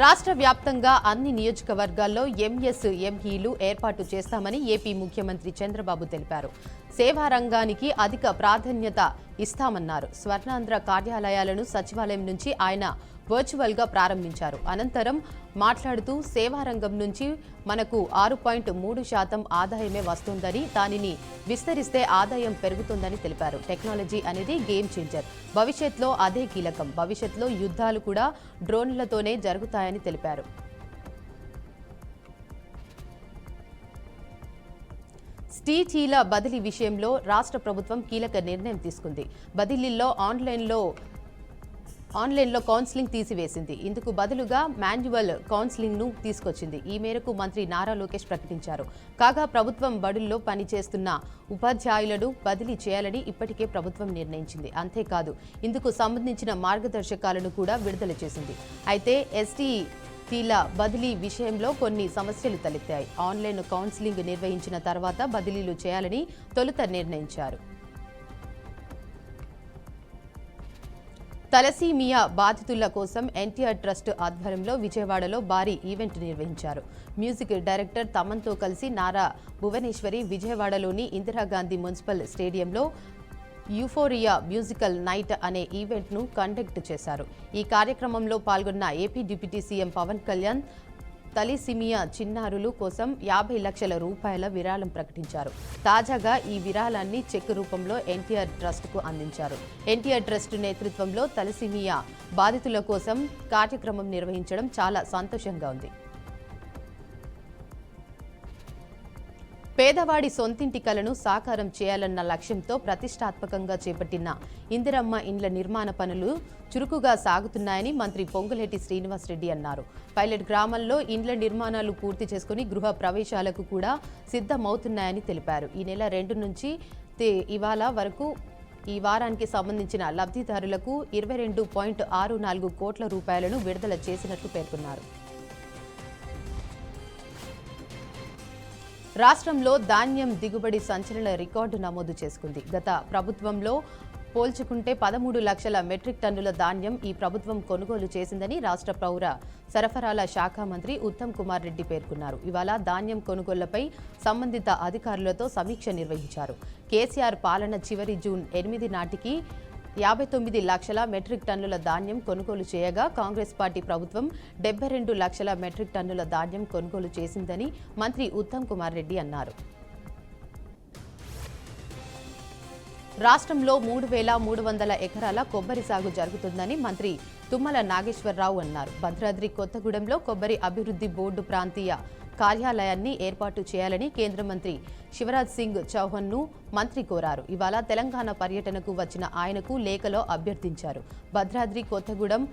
రాష్ట్ర వ్యాప్తంగా అన్ని నియోజకవర్గాల్లో ఎంఎస్ఎంఈలు ఏర్పాటు చేస్తామని ఏపీ ముఖ్యమంత్రి చంద్రబాబు తెలిపారు. సేవా రంగానికి అధిక ప్రాధాన్యత ఇస్తామన్నారు. స్వర్ణాంధ్ర కార్యాలయాలను సచివాలయం నుంచి ఆయన వర్చువల్గా ప్రారంభించారు. అనంతరం మాట్లాడుతూ సేవారంగం నుంచి మనకు 6.3% ఆదాయమే వస్తుందని, దానిని విస్తరిస్తే ఆదాయం పెరుగుతుందని తెలిపారు. టెక్నాలజీ అనేది గేమ్ చేంజర్. భవిష్యత్తులో అదే కీలకం. భవిష్యత్తులో యుద్ధాలు కూడా డ్రోన్లతోనే జరుగుతాయని తెలిపారు. టీటీల బదిలీ విషయంలో రాష్ట్ర ప్రభుత్వం కీలక నిర్ణయం తీసుకుంది. బదిలీల్లో ఆన్లైన్లో కౌన్సిలింగ్ తీసివేసింది. ఇందుకు బదులుగా మాన్యువల్ కౌన్సిలింగ్ను తీసుకొచ్చింది. ఈ మేరకు మంత్రి నారా లోకేష్ ప్రకటించారు. కాగా ప్రభుత్వం బడుల్లో పనిచేస్తున్న ఉపాధ్యాయులను బదిలీ చేయాలని ఇప్పటికే ప్రభుత్వం నిర్ణయించింది. అంతేకాదు ఇందుకు సంబంధించిన మార్గదర్శకాలను కూడా విడుదల చేసింది. అయితే ఎస్టీల బదిలీ విషయంలో కొన్ని సమస్యలు తలెత్తాయి. ఆన్లైన్ కౌన్సిలింగ్ నిర్వహించిన తర్వాత బదిలీలు చేయాలని తొలుత నిర్ణయించారు. తలసీమియా బాధితుల కోసం ఎన్టీఆర్ ట్రస్ట్ ఆధ్వర్యంలో విజయవాడలో భారీ ఈవెంట్ నిర్వహించారు. మ్యూజిక్ డైరెక్టర్ తమన్తో కలిసి నారా భువనేశ్వరి విజయవాడలోని ఇందిరాగాంధీ మున్సిపల్ స్టేడియంలో యూఫోరియా మ్యూజికల్ నైట్ అనే ఈవెంట్ను కండక్ట్ చేశారు. ఈ కార్యక్రమంలో పాల్గొన్న AP deputy CM Pawan Kalyan thalassaemia చిన్నారులు కోసం 50 లక్షల రూపాయల విరాళం ప్రకటించారు. తాజాగా ఈ విరాళాన్ని చెక్ రూపంలో ఎన్టీఆర్ ట్రస్ట్కు అందించారు. ఎన్టీఆర్ ట్రస్ట్ నేతృత్వంలో తలసీమియా బాధితుల కోసం కార్యక్రమం నిర్వహించడం చాలా సంతోషంగా ఉంది. పేదవాడి సొంతింటి కలను సాకారం చేయాలన్న లక్ష్యంతో ప్రతిష్టాత్మకంగా చేపట్టిన ఇందిరమ్మ ఇండ్ల నిర్మాణ పనులు చురుకుగా సాగుతున్నాయని మంత్రి పొంగులేటి శ్రీనివాసరెడ్డి అన్నారు. పైలట్ గ్రామంలో ఇండ్ల నిర్మాణాలు పూర్తి చేసుకుని గృహ ప్రవేశాలకు కూడా సిద్ధమవుతున్నాయని తెలిపారు. ఈ నెల 2 నుంచి ఇవాళ వరకు ఈ వారానికి సంబంధించిన లబ్ధిదారులకు 22.64 కోట్ల రూపాయలను విడుదల చేసినట్లు పేర్కొన్నారు. రాష్ట్రంలో ధాన్యం దిగుబడి సంచలన రికార్డు నమోదు చేసుకుంది. గత ప్రభుత్వంలో పోల్చుకుంటే 13 లక్షల మెట్రిక్ టన్నుల ధాన్యం ఈ ప్రభుత్వం కొనుగోలు చేసిందని రాష్ట్ర పౌర సరఫరాల శాఖ మంత్రి ఉత్తమ్ కుమార్ రెడ్డి పేర్కొన్నారు. ఇవాళ ధాన్యం కొనుగోళ్లపై సంబంధిత అధికారులతో సమీక్ష నిర్వహించారు. కేసీఆర్ పాలన చివరి జూన్ 8 నాటికి 59 లక్షల మెట్రిక్ టన్నుల ధాన్యం కొనుగోలు చేయగా కాంగ్రెస్ పార్టీ ప్రభుత్వం 72 లక్షల మెట్రిక్ టన్నుల ధాన్యం కొనుగోలు చేసిందని మంత్రి ఉత్తమ్ కుమార్ రెడ్డి అన్నారు. రాష్ట్రంలో 3,300 ఎకరాల కొబ్బరి సాగు జరుగుతుందని మంత్రి తుమ్మల నాగేశ్వరరావు అన్నారు. భద్రాద్రి కొత్తగూడెంలో కొబ్బరి అభివృద్ధి బోర్డు ప్రాంతీయ కార్యాలయాన్ని ఏర్పాటు చేయాలని కేంద్ర మంత్రి శివరాజ్ సింగ్ చౌహాన్ను మంత్రి కోరారు. ఇవాళ తెలంగాణ పర్యటనకు వచ్చిన ఆయనకు లేఖలో అభ్యర్థించారు. భద్రాద్రి కొత్తగూడెం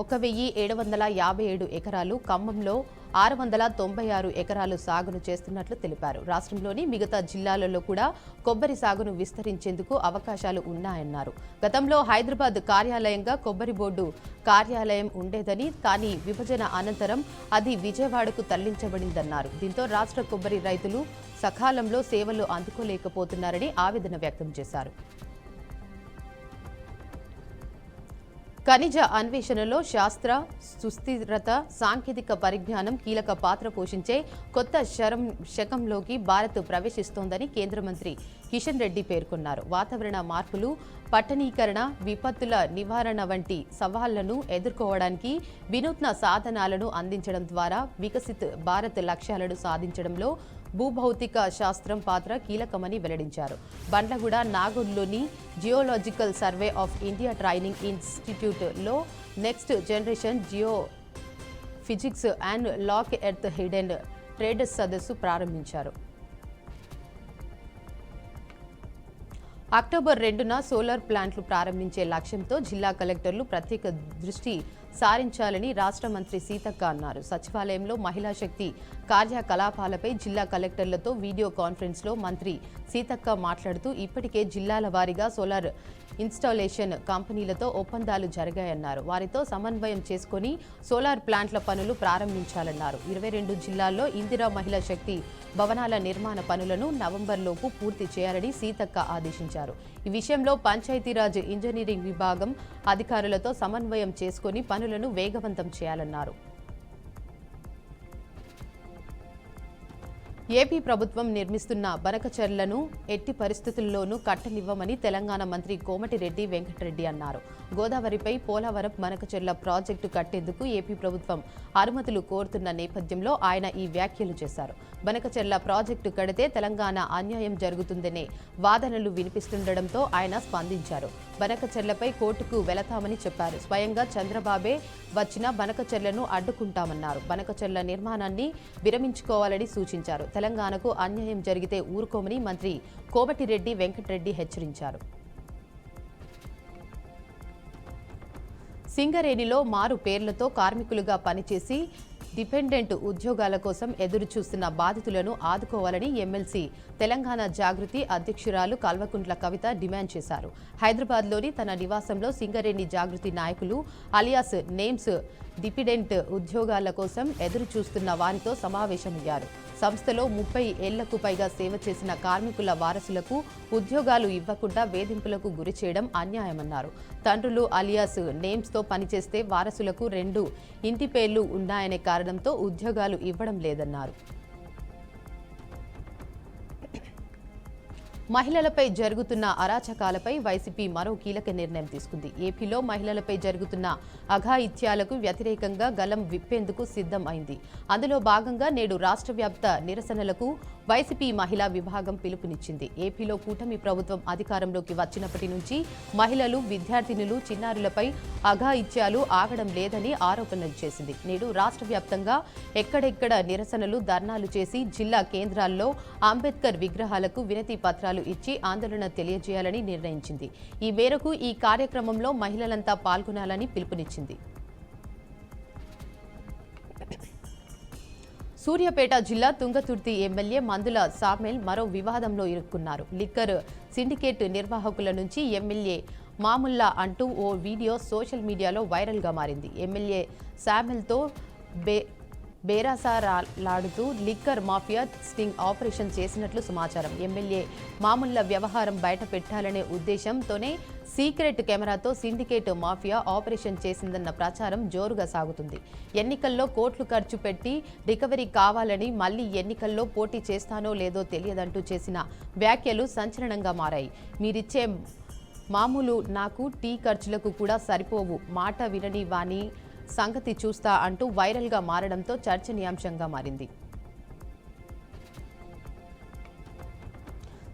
1,757 ఎకరాలు, ఖమ్మంలో 696 ఎకరాలు సాగును చేస్తున్నట్లు తెలిపారు. రాష్ట్రంలోని మిగతా జిల్లాలలో కూడా కొబ్బరి సాగును విస్తరించేందుకు అవకాశాలు ఉన్నాయన్నారు. గతంలో హైదరాబాద్ కార్యాలయంగా కొబ్బరి బోర్డు కార్యాలయం ఉండేదని, కానీ విభజన అనంతరం అది విజయవాడకు తరలించబడిందన్నారు. దీంతో రాష్ట్ర కొబ్బరి రైతులు సకాలంలో సేవలు అందుకోలేకపోతున్నారని ఆవేదన వ్యక్తం చేశారు. ఖనిజ అన్వేషణలో శాస్త్ర సుస్థిరత, సాంకేతిక పరిజ్ఞానం కీలక పాత్ర పోషించే కొత్త శకంలోకి భారత్ ప్రవేశిస్తోందని కేంద్ర మంత్రి కిషన్ రెడ్డి పేర్కొన్నారు. వాతావరణ మార్పులు, పట్టణీకరణ, విపత్తుల నివారణ వంటి సవాళ్లను ఎదుర్కోవడానికి వినూత్న సాధనాలను అందించడం ద్వారా వికసిత్ భారత్ లక్ష్యాలను సాధించడంలో భూభౌతిక శాస్త్రం పాత్ర కీలకమని వెల్లడించారు. బండ్లగూడ నాగూర్లోని geological survey of India training ఇన్స్టిట్యూట్లో next generation geophysics and lock earth hidden traders సదస్సు ప్రారంభించారు. అక్టోబర్ 2న సోలార్ ప్లాంట్లు ప్రారంభించే లక్ష్యంతో జిల్లా కలెక్టర్లు ప్రత్యేక దృష్టి సారించాలని రాష్ట్ర మంత్రి సీతక్క అన్నారు. సచివాలయంలో మహిళా శక్తి కార్యకలాపాలపై జిల్లా కలెక్టర్లతో వీడియో కాన్ఫరెన్స్లో మంత్రి సీతక్క మాట్లాడుతూ ఇప్పటికే జిల్లాల వారీగా సోలార్ ఇన్స్టాలేషన్ కంపెనీలతో ఒప్పందాలు జరిగాయన్నారు. వారితో సమన్వయం చేసుకుని సోలార్ ప్లాంట్ల పనులు ప్రారంభించాలన్నారు. 22 జిల్లాల్లో ఇందిరా మహిళా శక్తి భవనాల నిర్మాణ పనులను నవంబర్లోపు పూర్తి చేయాలని సీతక్క ఆదేశించారు. ఈ విషయంలో పంచాయతీరాజ్ ఇంజనీరింగ్ విభాగం అధికారులతో సమన్వయం చేసుకుని పనులను వేగవంతం చేయాలన్నారు. ఏపీ ప్రభుత్వం నిర్మిస్తున్న బనకచెర్లను ఎట్టి పరిస్థితుల్లోనూ కట్టనివ్వమని తెలంగాణ మంత్రి కోమటిరెడ్డి వెంకటరెడ్డి అన్నారు. గోదావరిపై పోలవరం బనకచెర్ల ప్రాజెక్టు కట్టేందుకు ఏపీ ప్రభుత్వం అనుమతులు కోరుతున్న నేపథ్యంలో ఆయన ఈ వ్యాఖ్యలు చేశారు. బనకచెర్ల ప్రాజెక్టు కడితే తెలంగాణ అన్యాయం జరుగుతుందనే వాదనలు వినిపిస్తుండటంతో ఆయన స్పందించారు. బనకచెర్లపై కోర్టుకు వెళతామని చెప్పారు. స్వయంగా చంద్రబాబే వచ్చిన బనకచెర్లను అడ్డుకుంటామన్నారు. బనకచెర్ల నిర్మాణాన్ని విరమించుకోవాలని సూచించారు. తెలంగాణకు అన్యాయం జరిగితే ఊరుకోమని మంత్రి కోమటిరెడ్డి వెంకటరెడ్డి హెచ్చరించారు. సింగరేణిలో మారు పేర్లతో కార్మికులుగా పనిచేసి డిపెండెంట్ ఉద్యోగాల కోసం ఎదురు చూస్తున్న బాధితులను ఆదుకోవాలని ఎమ్మెల్సీ తెలంగాణ జాగృతి అధ్యక్షురాలు కల్వకుంట్ల కవిత డిమాండ్ చేశారు. హైదరాబాద్లోని తన నివాసంలో సింగరేణి జాగృతి నాయకులు అలియాస్ నేమ్స్ డిపెండెంట్ ఉద్యోగాల కోసం ఎదురు చూస్తున్న వారితో సమావేశమయ్యారు. సంస్థలో 30 ఏళ్లకు పైగా సేవ చేసిన కార్మికుల వారసులకు ఉద్యోగాలు ఇవ్వకుండా వేధింపులకు గురి చేయడం అన్యాయమన్నారు. తండ్రులు అలియాస్ నేమ్స్తో పనిచేస్తే వారసులకు 2 ఇంటి పేర్లు ఉన్నాయనే కారణంతో ఉద్యోగాలు ఇవ్వడం లేదన్నారు. మహిళలపై జరుగుతున్న అరాచకాలపై వైసీపీ మరో కీలక నిర్ణయం తీసుకుంది. ఏపీలో మహిళలపై జరుగుతున్న అఘాయిత్యాలకు వ్యతిరేకంగా గలం విప్పేందుకు సిద్ధం అయింది. అందులో భాగంగా నేడు రాష్ట్ర వ్యాప్త నిరసనలకు వైసీపీ మహిళా విభాగం పిలుపునిచ్చింది. ఏపీలో కూటమి ప్రభుత్వం అధికారంలోకి వచ్చినప్పటి నుంచి మహిళలు, విద్యార్థినులు, చిన్నారులపై అఘాయిత్యాలు ఆగడం లేదని ఆరోపణలు చేసింది. నేడు రాష్ట్ర వ్యాప్తంగా ఎక్కడెక్కడ నిరసనలు, ధర్నాలు చేసి జిల్లా కేంద్రాల్లో అంబేద్కర్ విగ్రహాలకు వినతి పత్రాలు ఇచ్చి ఆందోళన తెలియజేయాలని నిర్ణయించింది. ఈ మేరకు ఈ కార్యక్రమంలో మహిళలంతా పాల్గొనాలని పిలుపునిచ్చింది. సూర్యాపేట జిల్లా తుంగతుర్తి ఎమ్మెల్యే మందుల సామెల్ మరో వివాదంలో ఇరుక్కున్నారు. లిక్కర్ సిండికేట్ నిర్వాహకుల నుంచి ఎమ్మెల్యే మాముల్లా అంటూ ఓ వీడియో సోషల్ మీడియాలో వైరల్గా మారింది. ఎమ్మెల్యే సామెల్తో బేరాసాలాడుతూ లిక్కర్ మాఫియా స్టింగ్ ఆపరేషన్ చేసినట్లు సమాచారం. ఎమ్మెల్యే మాముల్లా వ్యవహారం బయట పెట్టాలనే ఉద్దేశంతోనే సీక్రెట్ కెమెరాతో సిండికేట్ మాఫియా ఆపరేషన్ చేసిందన్న ప్రచారం జోరుగా సాగుతుంది. ఎన్నికల్లో కోట్లు ఖర్చు పెట్టి రికవరీ కావాలని మళ్లీ ఎన్నికల్లో పోటీ చేస్తానో లేదో తెలియదంటూ చేసిన వ్యాఖ్యలు సంచలనంగా మారాయి. మీరిచ్చే మామూలు నాకు టీ ఖర్చులకు కూడా సరిపోవు, మాట వినని వాణి సంగతి చూస్తా అంటూ వైరల్గా మారడంతో చర్చనీయాంశంగా మారింది.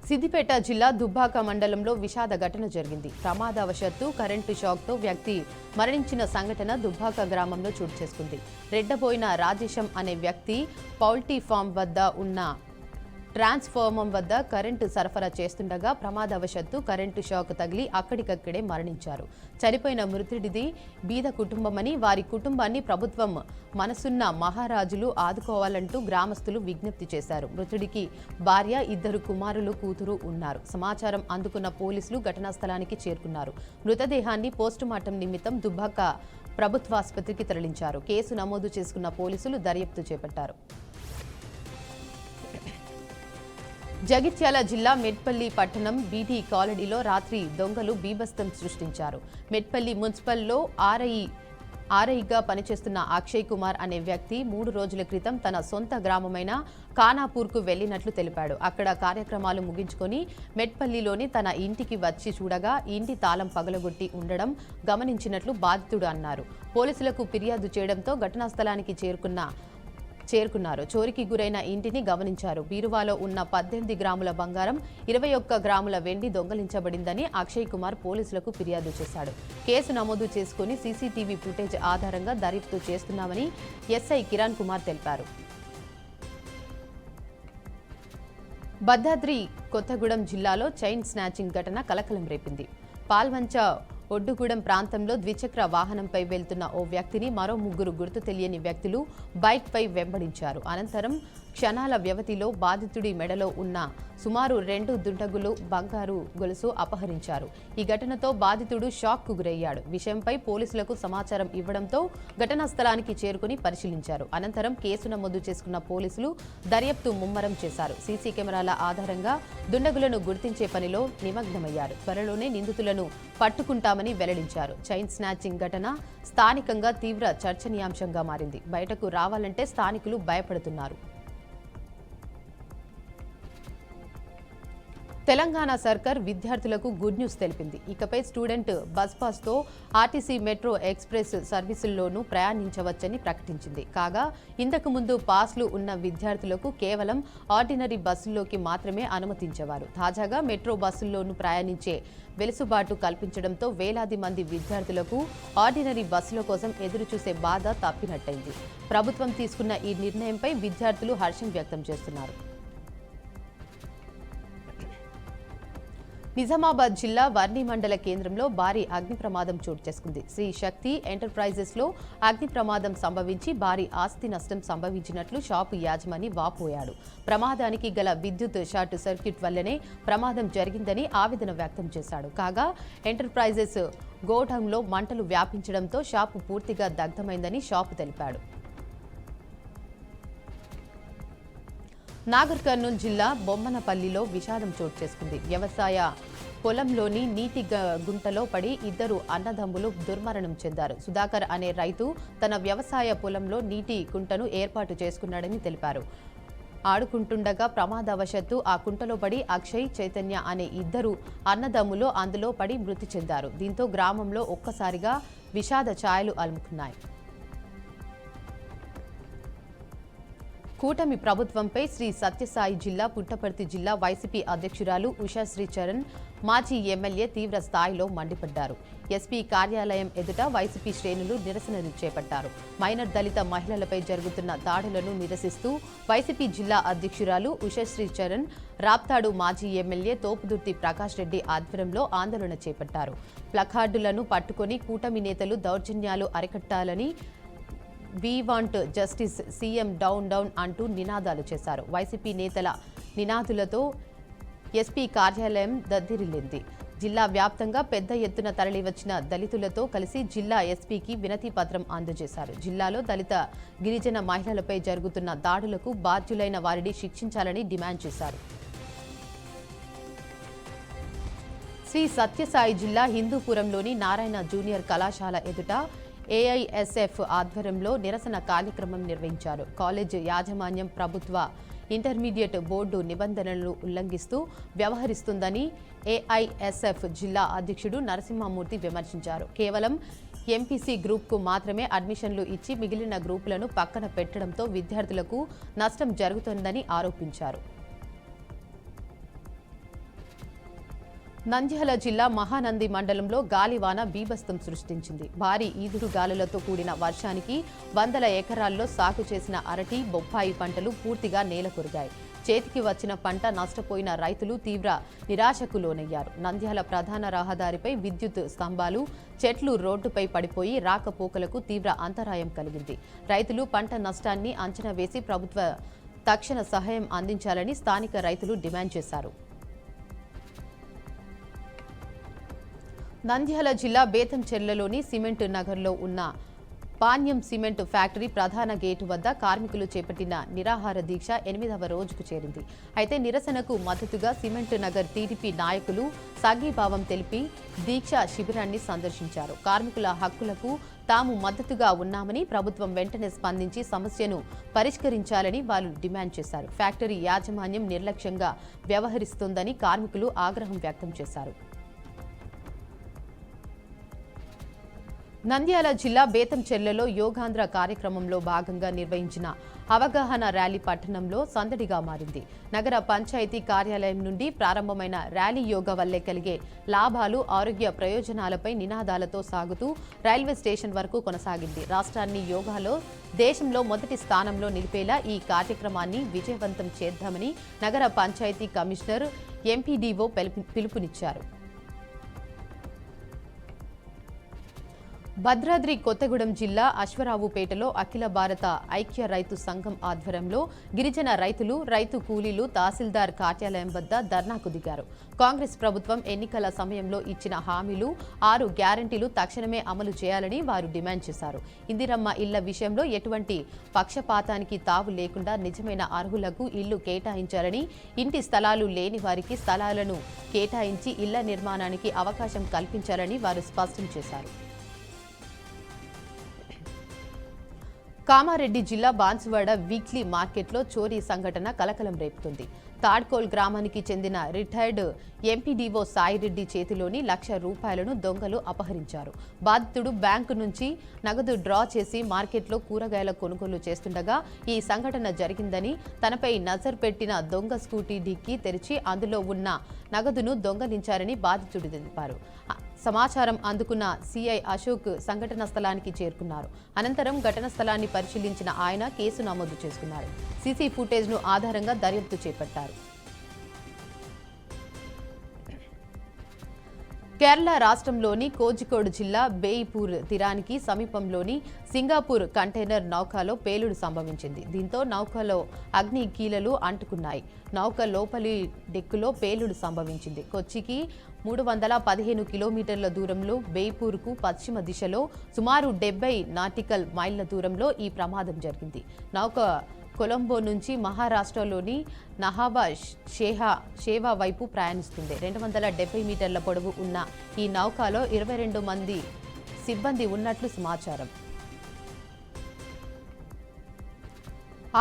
సిద్దిపేట జిల్లా దుబ్బాక మండలంలో విషాద ఘటన జరిగింది. ప్రమాదవశాత్తు కరెంటు షాక్తో వ్యక్తి మరణించిన సంఘటన దుబ్బాక గ్రామంలో చోటు చేసుకుంది. రెడ్డబోయిన రాజేశం అనే వ్యక్తి పౌల్ట్రీ ఫామ్ వద్ద ఉన్న ట్రాన్స్ఫార్మర్ వద్ద కరెంటు సరఫరా చేస్తుండగా ప్రమాదవశాత్తు కరెంటు షాక్ తగిలి అక్కడికక్కడే మరణించారు. చనిపోయిన మృతుడిది బీద కుటుంబమని, వారి కుటుంబాన్ని ప్రభుత్వం మనసున్న మహారాజులు ఆదుకోవాలంటూ గ్రామస్తులు విజ్ఞప్తి చేశారు. మృతుడికి భార్య, 2 కుమారులు, కూతురు ఉన్నారు. సమాచారం అందుకున్న పోలీసులు ఘటనా స్థలానికి చేరుకున్నారు. మృతదేహాన్ని పోస్టుమార్టం నిమిత్తం దుబ్బాక ప్రభుత్వాసుపత్రికి తరలించారు. కేసు నమోదు చేసుకున్న పోలీసులు దర్యాప్తు చేపట్టారు. జగిత్యాల జిల్లా మెట్పల్లి పట్టణం బీటీ కాలనీలో రాత్రి దొంగలు బీభత్సం సృష్టించారు. మెట్పల్లి మున్సిపల్లో ఆర్ఐగా పనిచేస్తున్న అక్షయ్ కుమార్ అనే వ్యక్తి 3 రోజుల క్రితం తన సొంత గ్రామమైన ఖానాపూర్కు వెళ్లినట్లు తెలిపాడు. అక్కడ కార్యక్రమాలు ముగించుకొని మెట్పల్లిలోని తన ఇంటికి వచ్చి చూడగా ఇంటి తాళం పగలగొట్టి ఉండడం గమనించినట్లు బాధితుడు అన్నారు. పోలీసులకు ఫిర్యాదు చేయడంతో ఘటనా స్థలానికి చేరుకున్నారు. చోరీకి గురైన ఇంటిని గమనించారు. బీరువాలో ఉన్న 18 గ్రాముల బంగారం, 21 గ్రాముల వెండి దొంగలించబడిందని అక్షయ్ కుమార్ పోలీసులకు ఫిర్యాదు చేశాడు. కేసు నమోదు చేసుకుని సీసీటీవీ ఫుటేజ్ ఆధారంగా దర్యాప్తు చేస్తున్నామని ఎస్ఐ కిరణ్ కుమార్ తెలిపారు. భద్రాద్రి కొత్తగూడెం జిల్లాలో చైన్ స్నాచింగ్ ఘటన కలకలం రేపింది. పాల్వంచ ఒడ్డుగూడెం ప్రాంతంలో ద్విచక్ర వాహనంపై వెళ్తున్న ఓ వ్యక్తిని మరో 3 గుర్తు తెలియని వ్యక్తులు బైక్పై వెంబడించారు. అనంతరం క్షణాల వ్యవధిలో బాధితుడి మెడలో ఉన్న సుమారు 2 దుండగులు బంగారు గొలుసు అపహరించారు. ఈ ఘటనతో బాధితుడు షాక్కు గురయ్యాడు. విషయంపై పోలీసులకు సమాచారం ఇవ్వడంతో ఘటనా స్థలానికి చేరుకుని పరిశీలించారు. అనంతరం కేసు నమోదు చేసుకున్న పోలీసులు దర్యాప్తు ముమ్మరం చేశారు. సీసీ కెమెరాల ఆధారంగా దుండగులను గుర్తించే పనిలో నిమగ్నమయ్యారు. త్వరలోనే నిందితులను పట్టుకుంటామని వెల్లడించారు. చైన్ స్నాచింగ్ ఘటన స్థానికంగా తీవ్ర చర్చనీయాంశంగా మారింది. బయటకు రావాలంటే స్థానికులు భయపడుతున్నారు. తెలంగాణ సర్కార్ విద్యార్థులకు గుడ్ న్యూస్ తెలిపింది. ఇకపై స్టూడెంట్ బస్ పాస్తో ఆర్టీసీ మెట్రో ఎక్స్ప్రెస్ సర్వీసుల్లోనూ ప్రయాణించవచ్చని ప్రకటించింది. కాగా ఇంతకు ముందు పాస్లు ఉన్న విద్యార్థులకు కేవలం ఆర్డినరీ బస్సుల్లోకి మాత్రమే అనుమతించేవారు. తాజాగా మెట్రో బస్సుల్లోనూ ప్రయాణించే వెలుసుబాటు కల్పించడంతో వేలాది మంది విద్యార్థులకు ఆర్డినరీ బస్సుల కోసం ఎదురుచూసే బాధ తప్పినట్టయింది. ప్రభుత్వం తీసుకున్న ఈ నిర్ణయంపై విద్యార్థులు హర్షం వ్యక్తం చేస్తున్నారు. నిజామాబాద్ జిల్లా వర్ణి మండల కేంద్రంలో భారీ అగ్ని ప్రమాదం చోటు చేసుకుంది. శ్రీ శక్తి ఎంటర్ప్రైజెస్లో అగ్ని ప్రమాదం సంభవించి భారీ ఆస్తి నష్టం సంభవించినట్లు షాపు యాజమాని వాపోయాడు. ప్రమాదానికి గల విద్యుత్ షార్ట్ సర్క్యూట్ వల్లనే ప్రమాదం జరిగిందని ఆవేదన వ్యక్తం చేశాడు. కాగా ఎంటర్ప్రైజెస్ గోడౌన్లో మంటలు వ్యాపించడంతో షాపు పూర్తిగా దగ్ధమైందని షాపు తెలిపాడు. నాగర్ కర్నూలు జిల్లా బొమ్మనపల్లిలో విషాదం చోటు చేసుకుంది. వ్యవసాయ పొలంలోని నీటి గుంటలో పడి ఇద్దరు అన్నదమ్ములు దుర్మరణం చెందారు. సుధాకర్ అనే రైతు తన వ్యవసాయ పొలంలో నీటి గుంటను ఏర్పాటు చేసుకున్నాడని తెలిపారు. ఆడుకుంటుండగా ప్రమాదవశత్తు ఆ కుంటలో పడి అక్షయ్, చైతన్య అనే ఇద్దరు అన్నదమ్ములు అందులో పడి మృతి చెందారు. దీంతో గ్రామంలో ఒక్కసారిగా విషాద ఛాయలు అలుముకున్నాయి. కూటమి ప్రభుత్వంపై శ్రీ సత్యసాయి జిల్లా పుట్టపర్తి జిల్లా వైసీపీ అధ్యక్షురాలు ఉషాశ్రీ చరణ్, మాజీ ఎమ్మెల్యే తీవ్ర స్థాయిలో మండిపడ్డారు. ఎస్పీ కార్యాలయం ఎదుట వైసీపీ శ్రేణులు నిరసనలు చేపట్టారు. మైనర్ దళిత మహిళలపై జరుగుతున్న దాడులను నిరసిస్తూ వైసీపీ జిల్లా అధ్యక్షురాలు ఉషాశ్రీ చరణ్, రాప్తాడు మాజీ ఎమ్మెల్యే తోపుదుర్తి ప్రకాష్ రెడ్డి ఆధ్వర్యంలో ఆందోళన చేపట్టారు. ప్లకార్డులను పట్టుకొని కూటమి నేతలు దౌర్జన్యాలు అరికట్టాలని, we want justice, CM down down అంటూ నినాదాలు చేశారు. వైసీపీ నేతల నినాదులతో ఎస్పీ కార్యాలయం దద్దరిల్లింది. జిల్లా వ్యాప్తంగా పెద్ద ఎత్తున తరలివచ్చిన దళితులతో కలిసి జిల్లా ఎస్పీకి వినతి పత్రం అందజేశారు. జిల్లాలో దళిత, గిరిజన మహిళలపై జరుగుతున్న దాడులకు బాధ్యులైన వారిని శిక్షించాలని డిమాండ్ చేశారు. శ్రీ సత్యసాయి జిల్లా హిందూపురంలోని నారాయణ జూనియర్ కళాశాల ఎదుట ఏఐఎస్ఎఫ్ ఆధ్వర్యంలో నిరసన కార్యక్రమం నిర్వహించారు. కాలేజ్ యాజమాన్యం ప్రభుత్వ ఇంటర్మీడియట్ బోర్డు నిబంధనలను ఉల్లంఘిస్తూ వ్యవహరిస్తుందని ఏఐఎస్ఎఫ్ జిల్లా అధ్యక్షుడు నరసింహమూర్తి విమర్శించారు. కేవలం ఎంపీసీ గ్రూప్కు మాత్రమే అడ్మిషన్లు ఇచ్చి మిగిలిన గ్రూపులను పక్కన పెట్టడంతో విద్యార్థులకు నష్టం జరుగుతోందని ఆరోపించారు. నంద్యాల జిల్లా మహానంది మండలంలో గాలివాన బీభత్సం సృష్టించింది. భారీ ఈదురు గాలులతో కూడిన వర్షానికి వందల ఎకరాల్లో సాగు చేసిన అరటి, బొప్పాయి పంటలు పూర్తిగా నేలకొరిగాయి. చేతికి వచ్చిన పంట నష్టపోయిన రైతులు తీవ్ర నిరాశకు లోనయ్యారు. నంద్యాల ప్రధాన రహదారిపై విద్యుత్ స్తంభాలు, చెట్లు రోడ్డుపై పడిపోయి రాకపోకలకు తీవ్ర అంతరాయం కలిగింది. రైతులు పంట నష్టాన్ని అంచనా వేసి ప్రభుత్వ తక్షణ సహాయం అందించాలని స్థానిక రైతులు డిమాండ్ చేశారు. నంద్యాల జిల్లా బేతంచెర్లలోని సిమెంట్ నగర్లో ఉన్న పాణ్యం సిమెంట్ ఫ్యాక్టరీ ప్రధాన గేటు వద్ద కార్మికులు చేపట్టిన నిరాహార దీక్ష 8వ రోజుకు చేరింది. అయితే నిరసనకు మద్దతుగా సిమెంట్ నగర్ టీడీపీ నాయకులు సంఘీభావం తెలిపి దీక్షా శిబిరాన్ని సందర్శించారు. కార్మికుల హక్కులకు తాము మద్దతుగా ఉన్నామని, ప్రభుత్వం వెంటనే స్పందించి సమస్యను పరిష్కరించాలని వారు డిమాండ్ చేశారు. ఫ్యాక్టరీ యాజమాన్యం నిర్లక్ష్యంగా వ్యవహరిస్తోందని కార్మికులు ఆగ్రహం వ్యక్తం చేశారు. నంద్యాల జిల్లా బేతంచెర్లలో యోగాంధ్ర కార్యక్రమంలో భాగంగా నిర్వహించిన అవగాహన ర్యాలీ పట్టణంలో సందడిగా మారింది. నగర పంచాయతీ కార్యాలయం నుండి ప్రారంభమైన ర్యాలీ యోగా వల్లే కలిగే లాభాలు, ఆరోగ్య ప్రయోజనాలపై నినాదాలతో సాగుతూ రైల్వే స్టేషన్ వరకు కొనసాగింది. రాష్ట్రాన్ని యోగాలో దేశంలో మొదటి స్థానంలో నిలిపేలా ఈ కార్యక్రమాన్ని విజయవంతం చేద్దామని నగర పంచాయతీ కమిషనర్ ఎంపీడీఓ పిలుపునిచ్చారు. భద్రాద్రి కొత్తగూడెం జిల్లా అశ్వరావుపేటలో అఖిల భారత ఐక్య రైతు సంఘం ఆధ్వర్యంలో గిరిజన రైతులు, రైతు కూలీలు తహసీల్దార్ కార్యాలయం వద్ద ధర్నాకు దిగారు. కాంగ్రెస్ ప్రభుత్వం ఎన్నికల సమయంలో ఇచ్చిన హామీలు, 6 గ్యారంటీలు తక్షణమే అమలు చేయాలని వారు డిమాండ్ చేశారు. ఇందిరమ్మ ఇళ్ల విషయంలో ఎటువంటి పక్షపాతానికి తావు లేకుండా నిజమైన అర్హులకు ఇళ్లు కేటాయించాలని, ఇంటి స్థలాలు లేని వారికి స్థలాలను కేటాయించి ఇళ్ల నిర్మాణానికి అవకాశం కల్పించాలని వారు స్పష్టం చేశారు. కామారెడ్డి జిల్లా బాన్సువాడ వీక్లీ మార్కెట్లో చోరీ సంఘటన కలకలం రేపుతుంది. తాడ్కోల్ గ్రామానికి చెందిన రిటైర్డ్ ఎంపీడీఓ సాయిరెడ్డి చేతిలోని ₹1,00,000 దొంగలు అపహరించారు. బాధితుడు బ్యాంకు నుంచి నగదు డ్రా చేసి మార్కెట్లో కూరగాయల కొనుగోలు చేస్తుండగా ఈ సంఘటన జరిగిందని, తనపై నజర్ పెట్టిన దొంగ స్కూటీ డిక్కీ తెరిచి అందులో ఉన్న నగదును దొంగలించారని బాధితుడు తెలిపారు. సమాచారం అందుకున్న సీఐ అశోక్ సంఘటన స్థలానికి చేరుకున్నారు. అనంతరం ఘటన స్థలాన్ని పరిశీలించిన ఆయన కేసు నమోదు చేసుకున్నారు. సీసీ ఫుటేజ్ను ఆధారంగా దర్యాప్తు చేపట్టారు. కేరళ రాష్ట్రంలోని కోజికోడ్ జిల్లా బేయిపూర్ తీరానికి సమీపంలోని సింగపూర్ కంటైనర్ నౌకలో పేలుడు సంభవించింది. దీంతో నౌకలో అగ్ని కీలలు అంటుకున్నాయి. నౌక లోపలి డెక్కులో పేలుడు సంభవించింది. కొచ్చికి 315 కిలోమీటర్ల దూరంలో బేయిపూర్కు పశ్చిమ దిశలో సుమారు 70 నాటికల్ మైళ్ల దూరంలో ఈ ప్రమాదం జరిగింది. నౌక కొలంబో నుంచి మహారాష్ట్రలోని నహాబా షేవా వైపు ప్రయాణిస్తుంది. 270 మీటర్ల పొడవు ఉన్న ఈ నౌకలో 22 మంది సిబ్బంది ఉన్నట్లు సమాచారం.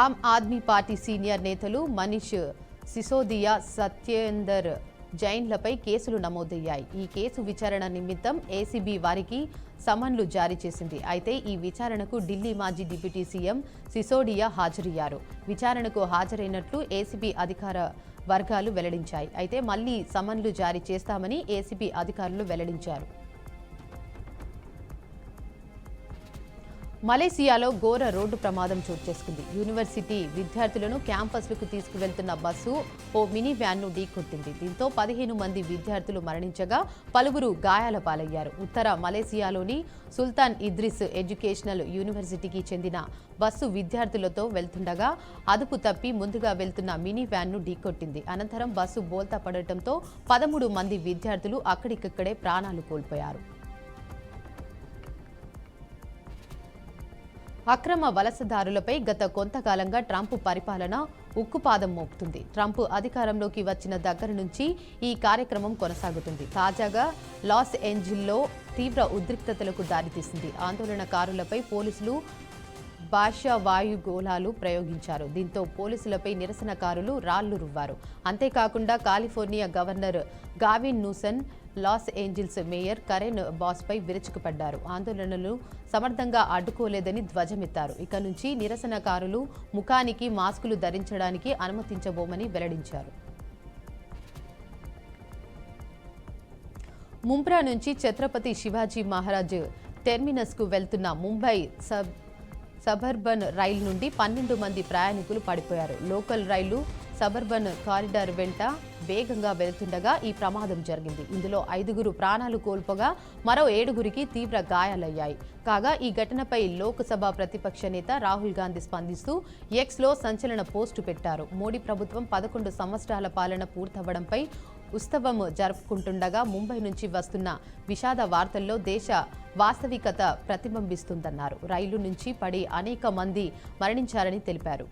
ఆమ్ ఆద్మీ పార్టీ సీనియర్ నేతలు మనీష్ సిసోదియా, సత్యేందర్ జైన్లపై కేసులు నమోదయ్యాయి. ఈ కేసు విచారణ నిమిత్తం ఏసీబీ వారికి సమన్లు జారీ చేసింది. అయితే ఈ విచారణకు ఢిల్లీ మాజీ డిప్యూటీ సీఎం సిసోడియా హాజరయ్యారు. విచారణకు హాజరైనట్లు ఏసీబీ అధికార వర్గాలు వెల్లడించాయి. అయితే మళ్లీ సమన్లు జారీ చేస్తామని ఏసీబీ అధికారులు వెల్లడించారు. మలేసియాలో ఘోర రోడ్డు ప్రమాదం చోటు చేసుకుంది. యూనివర్సిటీ విద్యార్థులను క్యాంపస్లకు తీసుకువెళ్తున్న బస్సు ఓ మినీ వ్యాన్ను ఢీకొట్టింది. దీంతో 15 మంది విద్యార్థులు మరణించగా పలువురు గాయాల పాలయ్యారు. ఉత్తర మలేసియాలోని సుల్తాన్ ఇద్రిస్ ఎడ్యుకేషనల్ యూనివర్సిటీకి చెందిన బస్సు విద్యార్థులతో వెళ్తుండగా అదుపు తప్పి ముందుగా వెళ్తున్న మినీ వ్యాన్ను ఢీకొట్టింది. అనంతరం బస్సు బోల్తా పడటంతో 13 మంది విద్యార్థులు అక్కడికక్కడే ప్రాణాలు కోల్పోయారు. అక్రమ వలసదారులపై గత కొంతకాలంగా ట్రంప్ పరిపాలన ఉక్కుపాదం మోపుతుంది. ట్రంప్ అధికారంలోకి వచ్చిన దగ్గర నుంచి ఈ కార్యక్రమం కొనసాగుతుంది. తాజాగా లాస్ ఏంజిల్లో తీవ్ర ఉద్రిక్తతలకు దారితీసింది. ఆందోళనకారులపై పోలీసులు భాషా వాయుగోళాలు ప్రయోగించారు. దీంతో పోలీసులపై నిరసనకారులు రాళ్లు రువ్వారు. అంతేకాకుండా California governor Gavin Newsom, Los Angeles mayor Karen బాస్పై విరుచుకుపడ్డారు. ఆందోళనలు సమర్థంగా అడ్డుకోలేదని ధ్వజమెత్తారు. ఇక నుంచి నిరసనకారులు ముఖానికి మాస్కులు ధరించడానికి అనుమతించబోమని వెల్లడించారు. ముంబ్రా నుంచి ఛత్రపతి శివాజీ మహారాజ్ టెర్మినస్కు వెళ్తున్న ముంబై సబర్బన్ రైలు నుండి 12 మంది ప్రయాణికులు పడిపోయారు. లోకల్ రైలు సబర్బన్ కారిడార్ వెంట వేగంగా వెళ్తుండగా ఈ ప్రమాదం జరిగింది. ఇందులో 5గురు ప్రాణాలు కోల్పోగా మరో 7గురికి తీవ్ర గాయాలయ్యాయి. కాగా ఈ ఘటనపై లోక్సభ ప్రతిపక్ష నేత రాహుల్ గాంధీ స్పందిస్తూ ఎక్స్లో సంచలన పోస్టు పెట్టారు. మోడీ ప్రభుత్వం 11 సంవత్సరాల పాలన పూర్తవడంపై ఉత్సవం జరుపుకుంటుండగా ముంబై నుంచి వస్తున్న విషాద వార్తల్లో దేశ వాస్తవికత ప్రతిబింబిస్తుందన్నారు. రైలు నుంచి పడి అనేక మంది మరణించారని తెలిపారు.